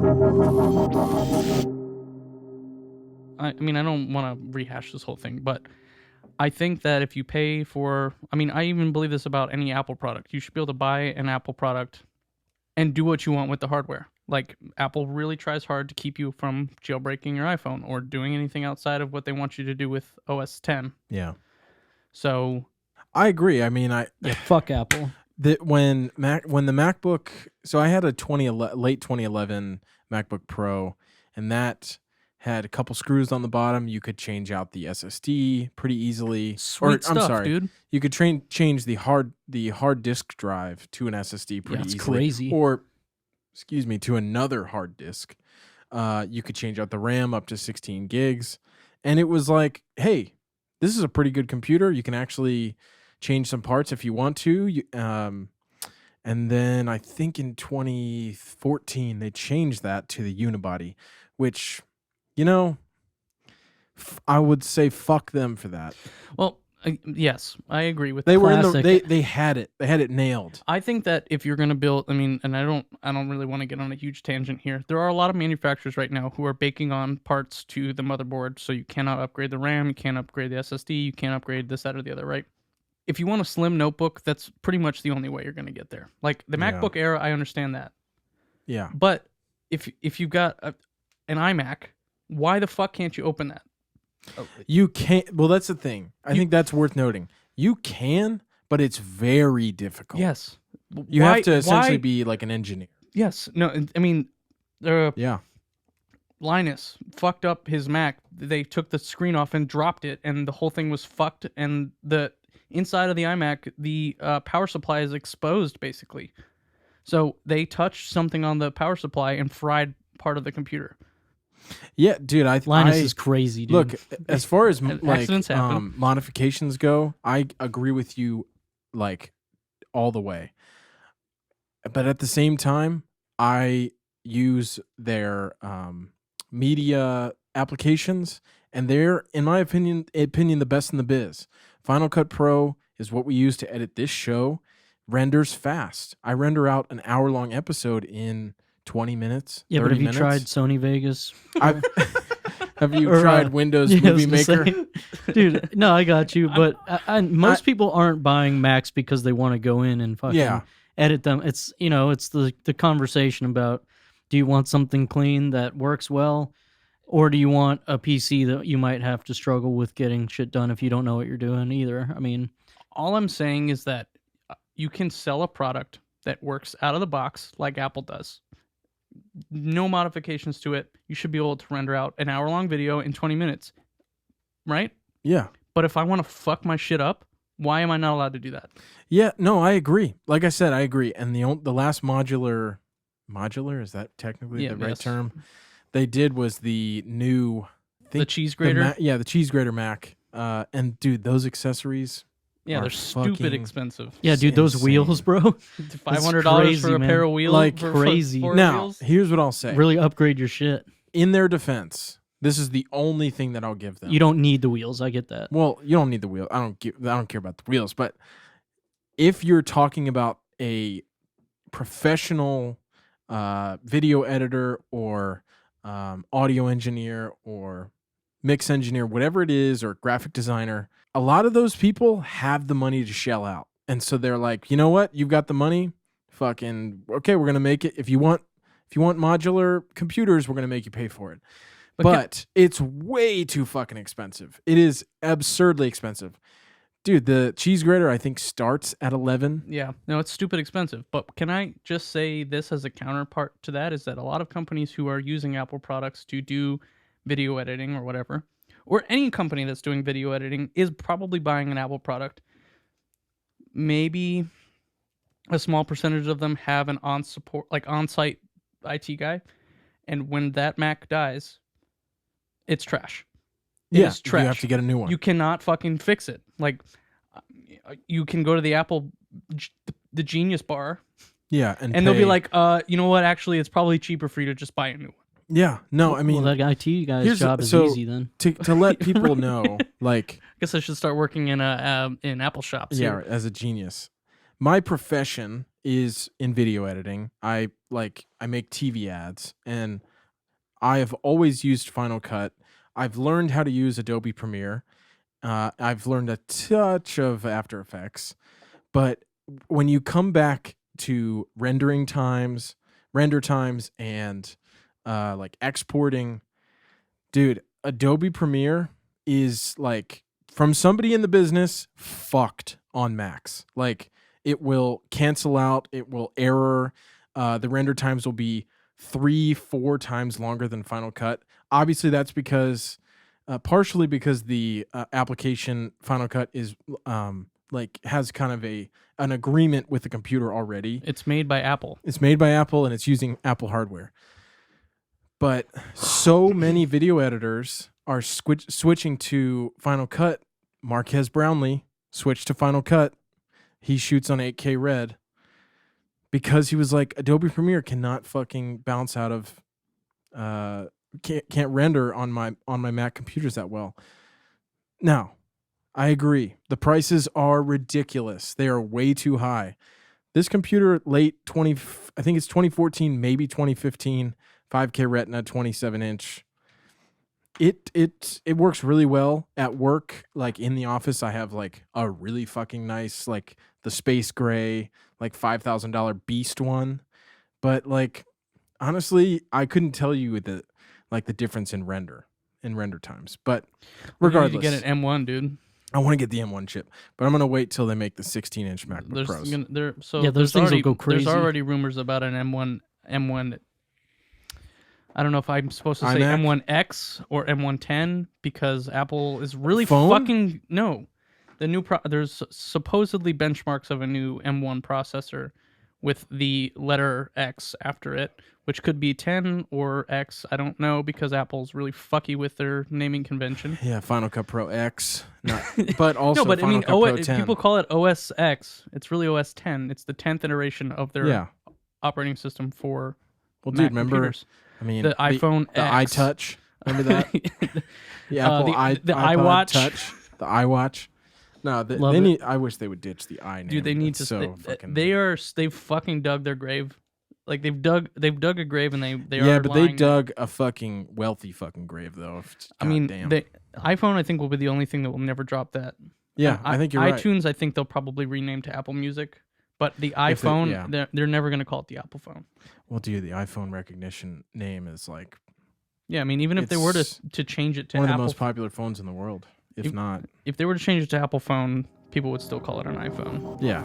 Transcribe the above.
I mean, I don't want to rehash this whole thing, but I think that if you pay for, I mean, I even believe this about any Apple product. You should be able to buy an Apple product and do what you want with the hardware. Like, Apple really tries hard to keep you from jailbreaking your iPhone or doing anything outside of what they want you to do with OS 10. Yeah. So I agree. I mean, fuck Apple. When the MacBook, so I had a late 2011 MacBook Pro, and that had a couple screws on the bottom. You could change out the SSD pretty easily. Sweet stuff, dude. You could change the hard disk drive to an SSD pretty easily. Crazy. Or, to another hard disk. You could change out the RAM up to 16 gigs, and it was like, hey, this is a pretty good computer. You can actually change some parts if you want to. And then I think in 2014 they changed that to the unibody, which, I would say fuck them for that. Well, yes, I agree with they that. Were in the they had it nailed. I think that if you're going to build, I mean, and I don't really want to get on a huge tangent here. There are a lot of manufacturers right now who are baking on parts to the motherboard, so you cannot upgrade the RAM, you can't upgrade the SSD, you can't upgrade this, that, or the other, right? If you want a slim notebook, that's pretty much the only way you're going to get there. Like the MacBook era, I understand that. Yeah. But if you've got an iMac, why the fuck can't you open that? You can't. Well, that's the thing. I think that's worth noting. You can, but it's very difficult. Yes. You have to essentially be like an engineer. Yes. No, I mean, Linus fucked up his Mac. They took the screen off and dropped it, and the whole thing was fucked. And the inside of the iMac, the power supply is exposed, basically. So they touched something on the power supply and fried part of the computer. Yeah, dude. Linus is crazy, dude. Look, as far as like modifications go, I agree with you, like, all the way. But at the same time, I use their media applications, and they're, in my opinion, the best in the biz. Final Cut Pro is what we use to edit this show. Renders fast. I render out an hour-long episode in 20 minutes. Yeah, 30 but have minutes. you tried Sony Vegas? Have you tried Windows Movie Maker? Dude, no, I got you. But most people aren't buying Macs because they want to go in and fucking edit them. It's it's the conversation about, do you want something clean that works well, or do you want a PC that you might have to struggle with getting shit done if you don't know what you're doing either? I mean, all I'm saying is that you can sell a product that works out of the box like Apple does. No modifications to it. You should be able to render out an hour-long video in 20 minutes. Right? Yeah. But if I want to fuck my shit up, why am I not allowed to do that? Yeah, no, I agree. Like I said, I agree. And the last modular, is that technically the right term? They did was the new... The cheese grater? The cheese grater Mac. And dude, those accessories... Yeah, they're stupid expensive. Yeah, dude, those wheels, bro. $500 for a pair of wheels. Like crazy. Now, here's what I'll say. Really upgrade your shit. In their defense, this is the only thing that I'll give them. You don't need the wheels. I get that. Well, you don't need the wheel. I don't care about the wheels. But if you're talking about a professional video editor or audio engineer or mix engineer, whatever it is, or graphic designer, a lot of those people have the money to shell out. And so they're like, you know what? You've got the money. Fucking, okay, we're going to make it. If you want modular computers, we're going to make you pay for it. But it's way too fucking expensive. It is absurdly expensive. Dude, the cheese grater, I think, starts at 11. Yeah. No, it's stupid expensive. But can I just say this as a counterpart to that, is that a lot of companies who are using Apple products to do video editing or whatever, or any company that's doing video editing, is probably buying an Apple product. Maybe a small percentage of them have an on-site IT guy, and when that Mac dies, it's trash. It's trash. You have to get a new one. You cannot fucking fix it. Like, you can go to the Apple, the Genius Bar, and they'll be like, you know what? Actually, it's probably cheaper for you to just buy a new one. Yeah, no, I mean... Well, that IT guy's job is easy then. To let people know, like... I guess I should start working in Apple shops. Yeah, as a genius. My profession is in video editing. I make TV ads, and I have always used Final Cut. I've learned how to use Adobe Premiere. I've learned a touch of After Effects, but when you come back to render times, and like exporting, dude, Adobe Premiere is like, from somebody in the business, fucked on Macs. Like, it will cancel out, it will error. The render times will be 3-4 times longer than Final Cut. Obviously, that's because partially because the application Final Cut is like has kind of an agreement with the computer already. It's made by Apple. It's made by Apple, and it's using Apple hardware. But so many video editors are switching to Final Cut. Marquez Brownlee switched to Final Cut. He shoots on 8K Red because he was like, Adobe Premiere cannot fucking bounce out of can't render on my Mac computers that well. Now, I agree. The prices are ridiculous. They are way too high. This computer, I think it's 2014, maybe 2015, 5K Retina, 27-inch. It works really well at work. Like in the office, I have like a really fucking nice, like the space gray, like $5,000 beast one. But like, honestly, I couldn't tell you the difference in render times. But regardless, you need to get an M1, dude. I want to get the M1 chip, but I'm gonna wait till they make the 16-inch MacBook Pros. Those things will go crazy. There's already rumors about an M1. I don't know if I'm supposed to say iMac? M1X or M110 because Apple is really Phone? fucking no. The new there's supposedly benchmarks of a new M1 processor with the letter X after it, which could be 10 or X. I don't know because Apple's really fucky with their naming convention. Yeah, Final Cut Pro X, but also No, but Final I mean, Cut Pro 10. people call it OS X. It's really OS 10. It's the 10th iteration of their operating system for Well, Mac dude, remember? computers. I mean, the iPhone the X. iTouch. Remember that? The Apple the iPod iWatch. Touch, the iWatch. No, Love they it. need. I wish they would ditch the i name. Dude, they need It's to. So fucking. They've fucking dug their grave. Like they've dug a grave and they yeah, are but lying. they dug a fucking wealthy fucking grave though. I mean, damn. the iPhone I think will be the only thing that will never drop that. Yeah, I think you're right. iTunes I think they'll probably rename to Apple Music, but the iPhone they're never gonna call it the Apple phone. Well, dude, the iPhone recognition name is like. Yeah, I mean, even if they were to change it to one of Apple, the most popular phones in the world, if not. If they were to change it to Apple phone, people would still call it an iPhone. Yeah.